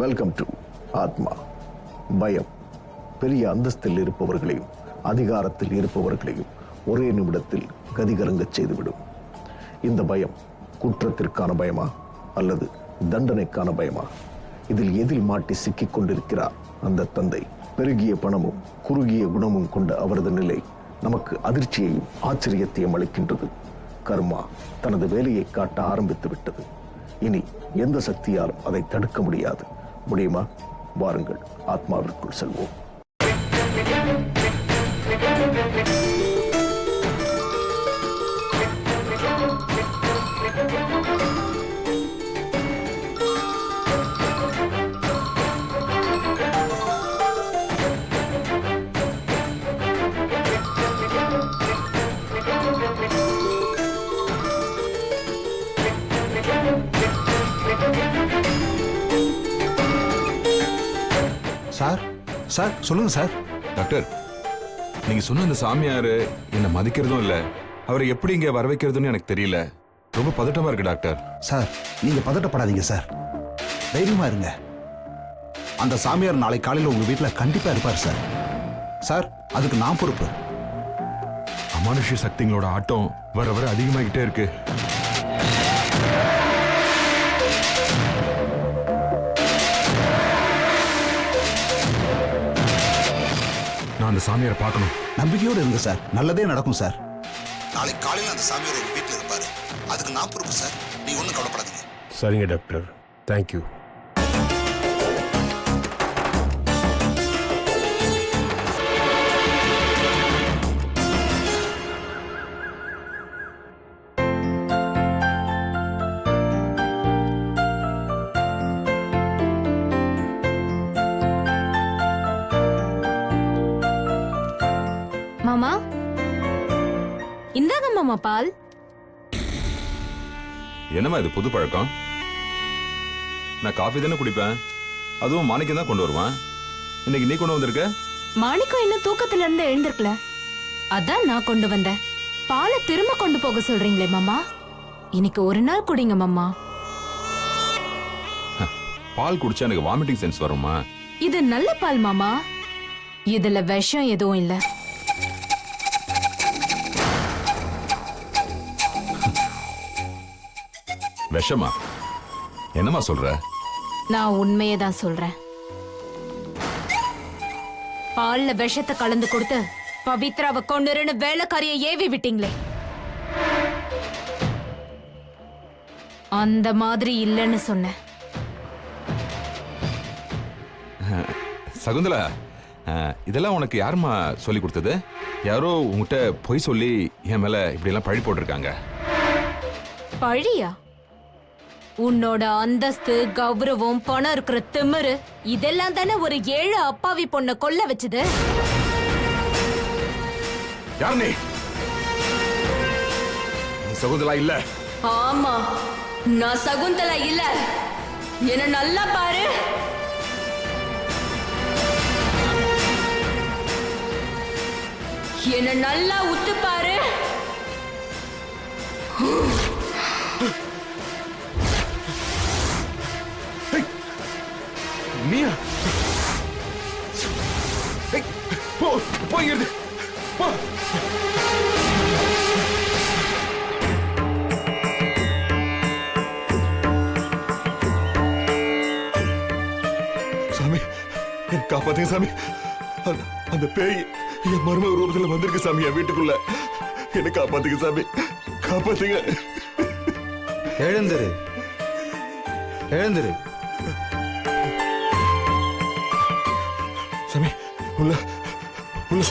Welcome to ஆத்மா. பயம் பெரிய அந்தஸ்தில் இருப்பவர்களையும் அதிகாரத்தில் இருப்பவர்களையும் ஒரே நிமிடத்தில் கதிகலங்கச் செய்துவிடும். இந்த பயம் குற்றத்திற்கான பயமா அல்லது தண்டனைக்கான பயமா? இதில் எதில் மாட்டி சிக்கிக் கொண்டிருக்கிறார் அந்த தந்தை? பெருகிய பணமும் குறுகிய குணமும் கொண்ட அவரது நிலை நமக்கு அதிர்ச்சியையும் ஆச்சரியத்தையும் அளிக்கின்றது. கர்மா தனது வேலையை காட்ட ஆரம்பித்து விட்டது. இனி எந்த சக்தியாலும் அதை தடுக்க முடியாது. முடியுமா? வாருங்கள், ஆத்மாவிற்குள் செல்வோம். சார் சார் சொல்லுங்க சார். டாக்டர், நீங்க சொன்ன அந்த சாமியாரு என்ன மதிக்கிறதும் இல்ல, அவரை எப்படி இங்க வர வைக்கிறதுன்னு எனக்கு தெரியல. ரொம்ப பதட்டமா இருக்கு டாக்டர். சார் நீங்க பதட்டப்படாதீங்க சார், தைரியமா இருங்க. அந்த சாமியார் நாளை காலையில் உங்க வீட்டுல கண்டிப்பா இருப்பார் சார். சார் அதுக்கு நான் பொறுப்பு. அமானுஷ்ய சக்திங்களோட ஆட்டம் வர வர அதிகமாகிட்டே இருக்கு. நான் அந்த சாமியாரை பார்க்கணும். நம்பிக்கையோடு இருங்க சார், நல்லதே நடக்கும் சார். நாளை காலையில் அந்த சாமியார் உங்க வீட்டில் இருப்பாரு, அதுக்கு நான் பொறுப்பு சார். நீங்க ஒன்றும் கவலைப்படாதீங்க. சரிங்க டாக்டர், தேங்க்யூ. மாமா, இந்தாங்க மாமா பால். என்னம்மா இது புது பழக்கம்? நான் காஃபி தானே குடிப்பேன், அதுவும் மாணிக்கம் தான் கொண்டு வருவான். இன்னைக்கு நீ கொண்டு வந்திருக்க? மாணிக்கம் இன்னும் தூக்கத்துல இருந்து எழுந்திருக்கல, அதான் நான் கொண்டு வந்தேன். பாலை திரும்ப கொண்டு போக சொல்றீங்களே மாமா, இன்னைக்கு ஒரு நாள் குடிங்க மாமா. பால் குடிச்சா எனக்கு வாமிட்டிங் சென்ஸ் வருமா? இது நல்ல பால் மாமா, இதுல விஷம் எதுவும் இல்ல. விஷமா? என்னம்மா சொல்ற? நான் உண்மையே தான் சொல்றேன். பால்ல விஷத்தை கலந்து கொடுத்து பவித்ராவை கொண்டுருன்னு வேலைக்காரியை ஏவி விட்டீங்களே, அந்த மாதிரி இல்லைன்னு சொன்னேன். சகுந்தலா, இதெல்லாம் உனக்கு யாருமா சொல்லி கொடுத்தது? யாரோ உங்ககிட்ட பொய் சொல்லி என் மேல இப்படி எல்லாம் பழி போட்டிருக்காங்க. பழியா? உன்னோட அந்தஸ்து, கௌரவம், பணம் இருக்கிற திமிரு, இதெல்லாம் தானே ஒரு ஏழு அப்பாவி பொண்ணை கொல்ல வச்சது. யார் நீ? சகுந்தலா இல்ல. ஆமா, நான் சகுந்தலா இல்ல. என்ன நல்லா பாரு. என்ன நல்லா உத்து பாரு. நீயா? போயிருந்து போ. சாமி, காப்பாத்துங்க சாமி. அந்த பேய் என் மர்ம ரூபத்துல வந்திருக்கு சாமி என் வீட்டுக்குள்ள. என்ன காப்பாத்துங்க சாமி, காப்பாத்துங்க. எழுந்திரு, எழுந்திரு. சாமி, உள்ள உள்ள.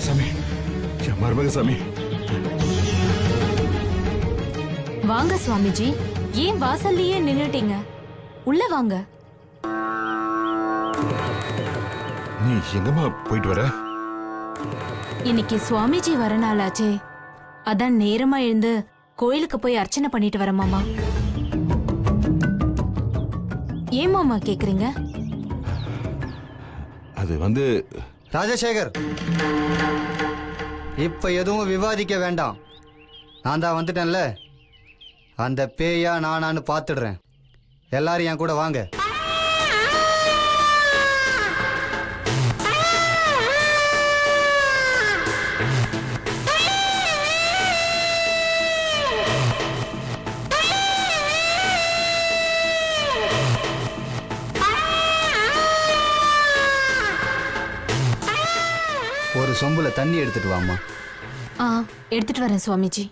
சாமி, என் மருமக சாமி. வாங்க சுவாமிஜி, ஏன் வாசல்லையே நின்னுட்டீங்க? உள்ள வாங்க. நீ எங்கம்மா போயிட்டு வர? இன்னைக்கு சுவாமிஜி வர நாளாச்சே, அதான் நேரமா எழுந்து கோயிலுக்கு போய் அர்ச்சனை பண்ணிட்டு வர மாமா. ஏன் மாமா கேக்குறீங்க? அது வந்து ராஜசேகர், இப்ப எதுவும் விவாதிக்க வேண்டாம். நான் தான் வந்துட்டேன்ல, அந்த பேயா நானான்னு பார்த்துடுறேன். எல்லாரும் என் கூட வாங்க. ஒரு சொம்புல தண்ணி எடுத்துட்டு வாமா. எடுத்துட்டு வரேன் சுவாமிஜி.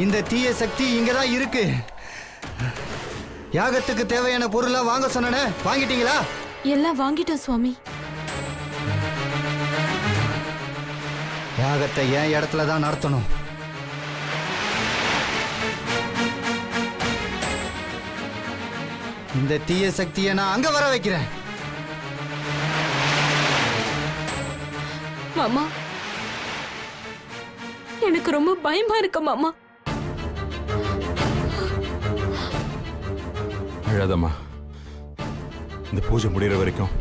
இந்த தீய சக்தி இங்கதான் இருக்கு. யாகத்துக்கு தேவையான பொருளா வாங்க சொன்னனே, வாங்கிட்டீங்களா? எல்லாம் வாங்கிட்டோம் சுவாமி. யாகத்தை என் இடத்துல தான் நடத்தணும். இந்த தீய சக்தியை நான் அங்க வர வைக்கிறேன். மாமா, எனக்கு ரொம்ப பயமா இருக்கு மாமா. அழாதம்மா. இந்த பூஜை முடிகிற வரைக்கும்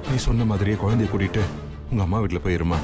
நீ சொன்ன மாதிரியே குழந்தைய கூட்டிட்டு உங்க அம்மா வீட்டுல போயிருமா.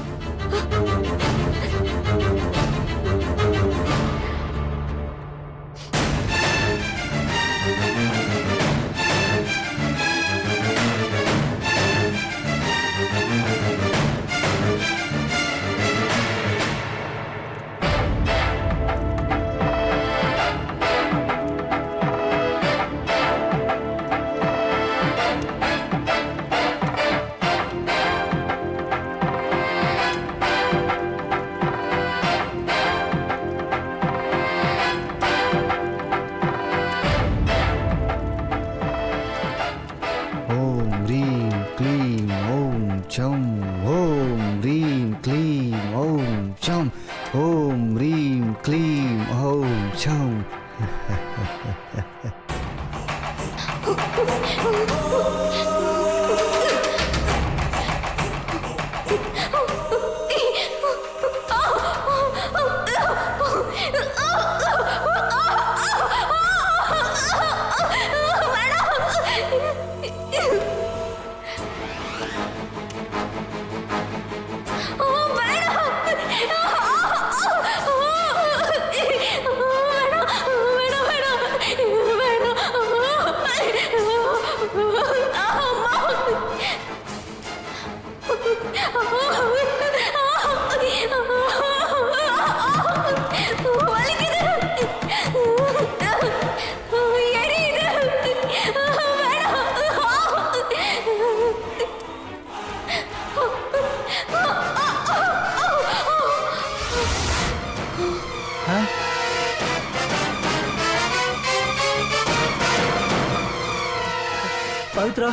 பவித்ரா,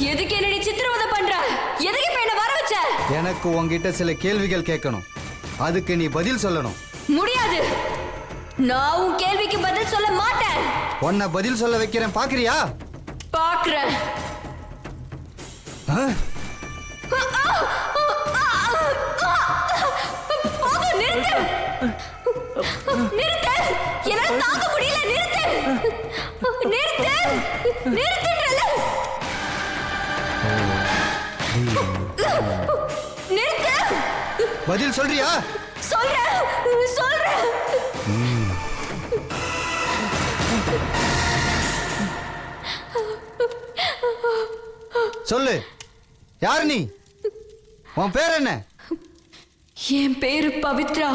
எதுக்கு என்னடி சித்திரவதை பண்ற? எதுக்கு இப்ப என்ன வர வச்ச? எனக்கு உன்கிட்ட சில கேள்விகள் கேட்கணும், அதுக்கு நீ பதில் சொல்லணும். முடியாது. நான் உன் கேள்விக்கு பதில் சொல்ல மாட்டேன். உன்னை பதில் சொல்ல வைக்கிறேன், பாக்குறியா? பாக்குறேன். போதும், நிறுத்து. நிறுத்து. என்னால தாங்க முடியல. நிறுத்து. நிறுத்து. நிறுத்துன்றல. நிறுத்து. பதில் சொல்றியா? சொல்றேன். சொல்றேன். சொல்லு, யார் நீ? உன் பேர் என்ன? என் பேரு பவித்ரா.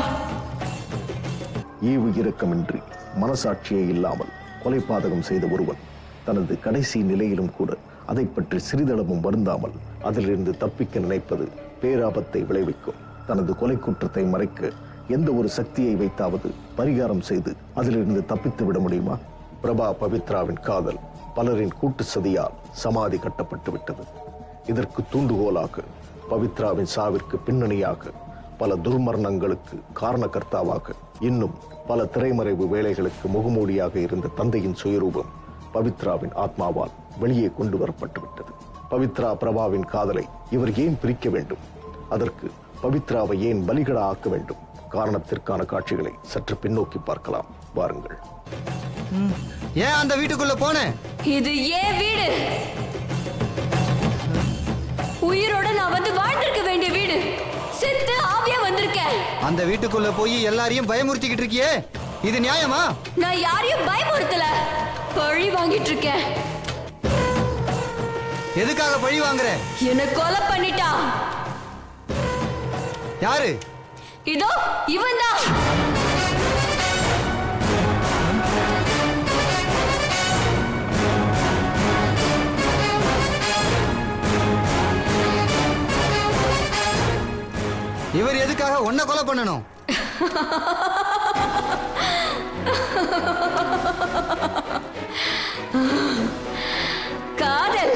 ஈவு இரக்கமின்றி மனசாட்சியே இல்லாமல் கொலைபாதகம் செய்த ஒருவன் தனது கடைசி நிலையிலும் கூட அதை பற்றி சிறிதளவும் வருந்தாமல் அதிலிருந்து தப்பிக்க நினைப்பது பேராபத்தை விளைவிக்கும். தனது கொலை குற்றத்தை மறைக்க எந்த ஒரு சக்தியை வைத்தாவது பரிகாரம் செய்து அதிலிருந்து தப்பித்து விட முடியுமா? பிரபா பவித்ராவின் காதல் பலரின் கூட்டு சதியால் சமாதி கட்டப்பட்டு விட்டது. இதற்கு தூண்டுகோலாக பவித்ராவின் சாவிற்கு பின்னணியாக பல துர்மரணங்களுக்கு காரணகர்த்தாவாக இன்னும் பல திரைமறைவு வேலைகளுக்கு முகமூடியாக இருந்த தந்தையின் சுயரூபம் பவித்ராவின் ஆத்மாவால் வெளியே கொண்டு வரப்பட்டு விட்டது. பவித்ரா பிரபாவின் காதலை இவர் ஏன் பிரிக்க வேண்டும்? அதற்கு பவித்ராவை ஏன் பலிகடா ஆக்க வேண்டும்? காரணத்திற்கான காட்சிகளை சற்று பின்னோக்கி பார்க்கலாம், வாருங்கள். ஏன் அந்த வீட்டுக்குள்ள போன? இது ஏன் வீடு. உயிரோட நான் வந்து வாழ்ந்திருக்க வேண்டிய வீடு. செத்து ஆவியா வந்திருக்கேன். அந்த வீட்டுக்குள்ள போய் எல்லாரையும் பயமுறுத்திக்கிட்டு இருக்கியே, இது நியாயமா? நான் யாரையும் பயமுறுத்தல, பழி வாங்கிட்டு இருக்கேன். எதுக்காக பழி வாங்குற? என்ன கொலை பண்ணிட்டா. யாரு? இதோ இவன் தான். இவர் எதுக்காக உன்னை கொலை பண்ணணும்? காதல்.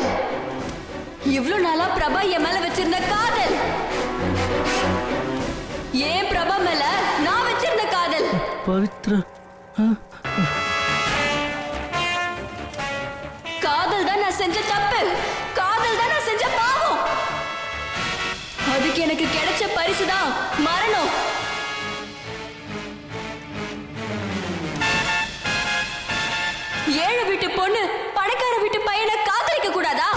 இவ்வளவு நாளா பிரபா என் மேல வச்சிருந்த காதல். ஏன் பிரபா மேல நான் வச்சிருந்த காதல். பவித்ரா, காதல் தான் நான் செஞ்ச தப்பு. காதல் தான் நான் செஞ்ச பாவம். அதுக்கு எனக்கு கிடைச்ச பரிசுதான் மரணம். ஏழை வீட்டு பொண்ணு பணக்கார வீட்டு பையனை காதலிக்க கூடாதா?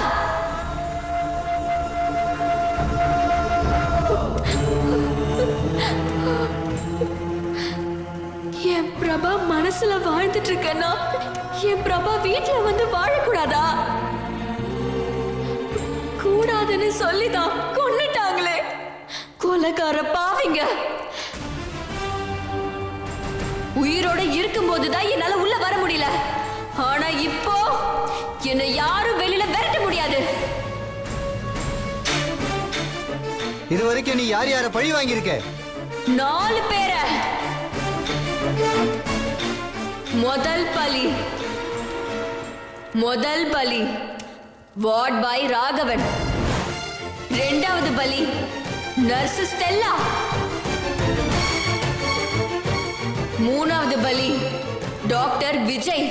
என் பிரபா மனசுல வாழ்ந்துட்டு இருக்கேன்னா என் பிரபா வீட்டுல வந்து வாழக்கூடாதா? கூடாதுன்னு சொல்லிதான் கொன்னுட்டாங்களே கொலைக்கார பாவிங்க. உயிரோட இருக்கும் போதுதான் என்னால உள்ள வர முடியல. ஆனா இப்போ என்னை யாரும் வெளியில விரட்ட முடியாது. இது வரைக்கும் நீ யார் யார பழி வாங்கியிருக்க? 4 பேரை. முதல் பலி வார்ட் பாய் ராகவன். 2 2வது பலி நர்ஸ் ஸ்டெல்லா. 3வது பலி டாக்டர் விஜய்.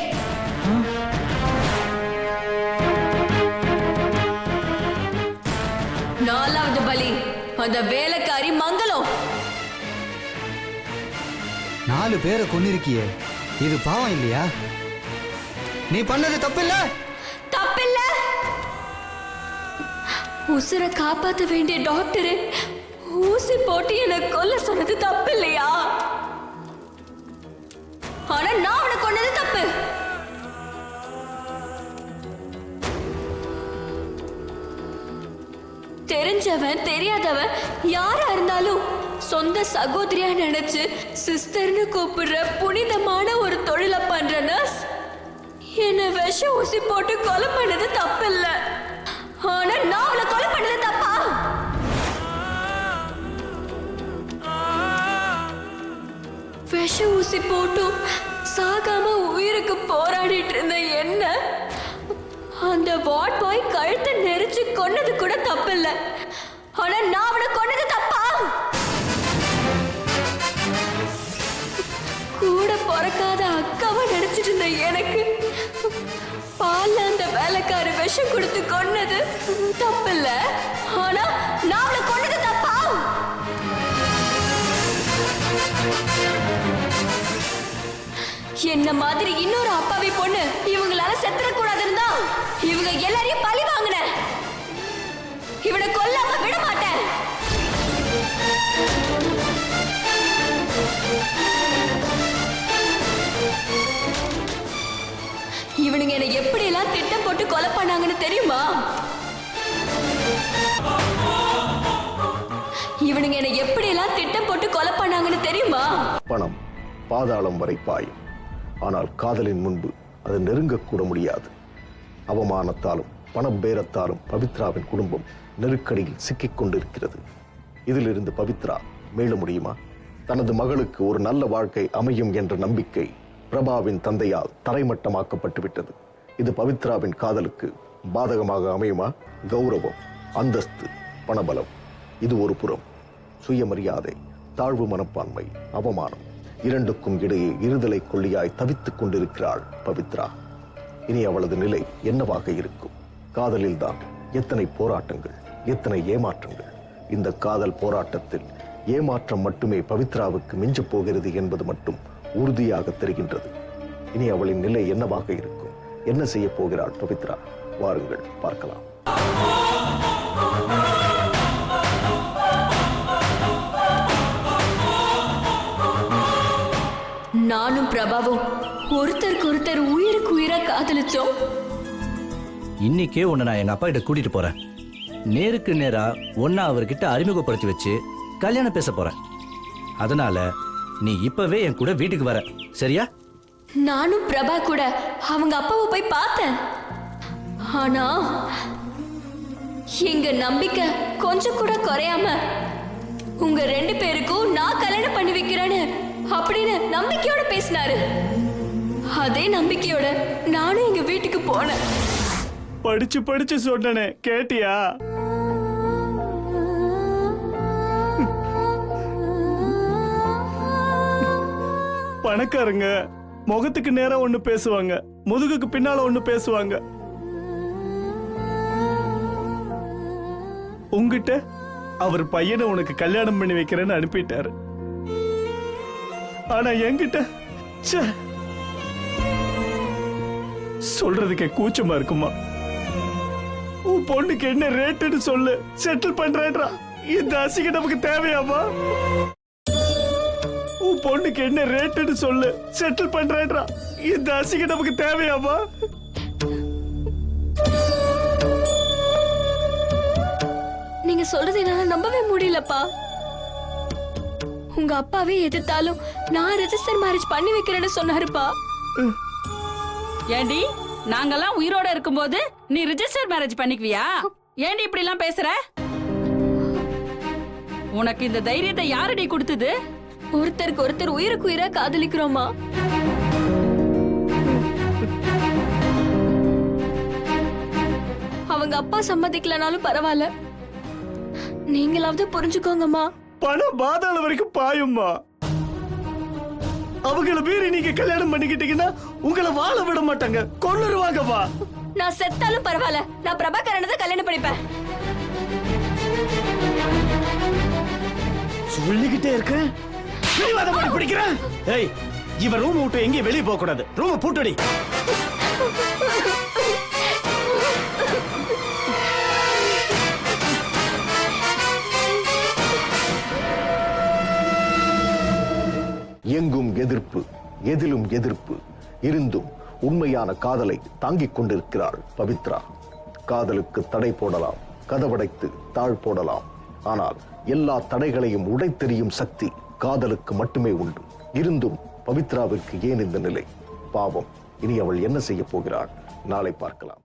4வது பலி அந்த வேலைக்காரி மங்களம். 4 பேரை கொன்னிருக்கியே, இது பாவம் இல்லையா? நீ பண்ணது தப்பில்ல? தப்பில்ல. உசுரை காப்பாத்த வேண்டிய டாக்டரு ஊசி போட்டு என்ன கொல்ல சொன்னது தப்பில்லையா? ஆனா நான் அவனை கொன்னது தப்பு. தெரிஞ்சவன் தெரியாதவன் யாரா இருந்தாலும் சொந்த சகோதரியா நினைச்சு சிஸ்டர்னு கூப்பிடுற புனிதமான ஒரு தொழிலை பண்ற நர்ஸ் என்ன விஷ ஊசி போட்டு கொலை பண்ணது தப்பு இல்ல. ஆனா நான் அவளை கொலை பண்ணது தப்பா? விஷ ஊசி போட்டும் சாகாம உயிருக்கு போராடிட்டு இருந்த என்ன அந்த வார்ட் பாய் கழுத்தை நெரிச்சு கொன்னது கூட தப்பு இல்ல. ஆனா நான் அவனை கொன்னது தப்பா? கூட பிறக்காத அக்காவை நினைச்சிட்டு இருந்த எனக்கு பால்ல அந்த வேலைக்கார விஷம் கொடுத்து கொன்னது தப்பு இல்ல. ஆனா நான் அவளை கொன்னது தப்பா? என்ன மாதிரி இன்னொரு அப்பாவி பொண்ணு இவங்களால செத்துறக்கூடாதுன்னு இவங்க எல்லாரையும் பழி வாங்கின. இவனை கொல்லாம விட மாட்டேன். இவனுங்க என்ன எப்படி எல்லாம் திட்டம் போட்டு கொலை பண்ணாங்கன்னு தெரியுமா? இவனுங்க என்ன எப்படி எல்லாம் திட்டம் போட்டு கொலை பண்ணாங்கன்னு தெரியுமா? பணம் பாதாளம் வரை பாயும். ஆனால் காதலின் முன்பு அது நெருங்கக்கூட முடியாது. அவமானத்தாலும் பணபேரத்தாலும் பவித்ராவின் குடும்பம் நெருக்கடியில் சிக்கிக் கொண்டிருக்கிறது. இதிலிருந்து பவித்ரா மீள முடியுமா? தனது மகளுக்கு ஒரு நல்ல வாழ்க்கை அமையும் என்ற நம்பிக்கை பிரபாவின் தந்தையால் தரைமட்டமாக்கப்பட்டு விட்டது. இது பவித்ராவின் காதலுக்கு பாதகமாக அமையுமா? கௌரவம், அந்தஸ்து, பணபலம் இது ஒரு புறம். சுயமரியாதை, தாழ்வு மனப்பான்மை, அவமானம் இரண்டுக்கும் இடையே இருதலை கொள்ளியாய் தவித்துக் கொண்டிருக்கிறாள் பவித்ரா. இனி அவளது நிலை என்னவாக இருக்கும்? காதலில்தான் எத்தனை போராட்டங்கள், எத்தனை ஏமாற்றங்கள். இந்த காதல் போராட்டத்தில் ஏமாற்றம் மட்டுமே பவித்ராவுக்கு மிஞ்சப் போகிறது என்பது மட்டும் உறுதியாக தெரிகின்றது. இனி அவளின் நிலை என்னவாக இருக்கும்? என்ன செய்ய போகிறாள் பவித்ரா? வாருங்கள் பார்க்கலாம். நானும் பிரபாவும் ஒருத்தருக்கு ஒருத்தர் உயிருக்கு உயிரா காதலிச்சோம். இன்னைக்கே உன்னை நான் எங்க அப்பா கிட்ட கூட்டிட்டு போறேன். நேருக்கு நேரா ஒன்னா அவர்கிட்ட அறிமுகப்படுத்தி வச்சு கல்யாணம் பேச போறேன். அதனால நீ இப்பவே என் கூட வீட்டுக்கு வர, சரியா? நானும் பிரபா கூட அவங்க அப்பாவை போய் பார்த்தேன். ஆனா எங்க நம்பிக்கை கொஞ்சம் கூட குறையாம உங்க 2 பேருக்கும் நான் கல்யாணம் பண்ணி வைக்கிறேன்னு அப்படின்னு நம்பிக்கையோட பேசினாரு. அதே நம்பிக்கையோட நானும் எங்க வீட்டுக்கு போனேன். படிச்சு படிச்சு சொன்னனே, கேட்டியா? பணக்காரங்க முகத்துக்கு நேரா ஒண்ணு பேசுவாங்க, முதுகுக்கு பின்னால ஒண்ணு பேசுவாங்க. உங்கிட்ட அவர் பையனை உனக்கு கல்யாணம் பண்ணி வைக்கிறேன்னு அனுப்பிட்டாரு. ஆனா என்கிட்ட சொல்றதுக்கே கூச்சமா இருக்குமா? உன் பொண்ணுக்கு என்ன ரேட்டுன்னு சொல்லு, செட்டில் பண்றேன்றா. இந்த அசிங்க நமக்கு தேவையாமா? உன் பொண்ணுக்கு என்ன ரேட்டுன்னு சொல்லு, செட்டில் பண்றேன்றா. இந்த அசிங்க நமக்கு தேவையாமா? நீங்க சொல்றது என்னால நம்பவே முடியலப்பா. உங்க அப்பாவே எதிர்த்தாலும் நான் ரெஜிஸ்டர் மேரேஜ் பண்ணி வைக்கிறேன்னு சொன்னாருப்பா. ஏண்டி, நாங்கெல்லாம் உயிரோட இருக்கும்போது நீ ரிஜிஸ்டர் மேரேஜ் பண்ணிக்குவியா? ஏண்டி இப்படி எல்லாம் பேசுற? உனக்கு இந்த தைரியத்தை யாரடி கொடுத்தது? ஒருத்தருக்கு ஒருத்தர் உயிருக்கு உயிரா காதலிக்கிறோமா? அவங்க அப்பா சம்மதிக்கலனாலும் பரவாயில்ல, நீங்களாவது புரிஞ்சுக்கோங்கம்மா. பணம் பாதாள வரைக்கும் பாயும்மா. அவங்கள மீறி நீங்க கல்யாணம் பண்ணிக்கிட்டீங்கன்னா உங்களை வாழ விட மாட்டாங்க, கொன்னுருவாங்கம்மா. நான் செத்தாலும் பரவாயில்ல, நான் பிரபாகரனை தான் கல்யாணம் பண்ணிப்பேன். சொல்லிக்கிட்டே இருக்கேன், பிடிவாதம் பண்ணி பிடிக்கிறேன். ஏய், இவ ரூம் விட்டு எங்கேயும் வெளியே போக கூடாது. ரூம் பூட்டடி. எங்கும் எதிர்ப்பு, எதிலும் எதிர்ப்பு இருந்தும் உண்மையான காதலை தாங்கிக் கொண்டிருக்கிறாள் பவித்ரா. காதலுக்கு தடை போடலாம், கதவடைத்து தாழ் போடலாம். ஆனால் எல்லா தடைகளையும் உடைத்தெறியும் சக்தி காதலுக்கு மட்டுமே உண்டு. இருந்தும் பவித்ராவிற்கு ஏன் இந்த நிலை? பாவம், இனி அவள் என்ன செய்ய போகிறாள்? நாளை பார்க்கலாம்.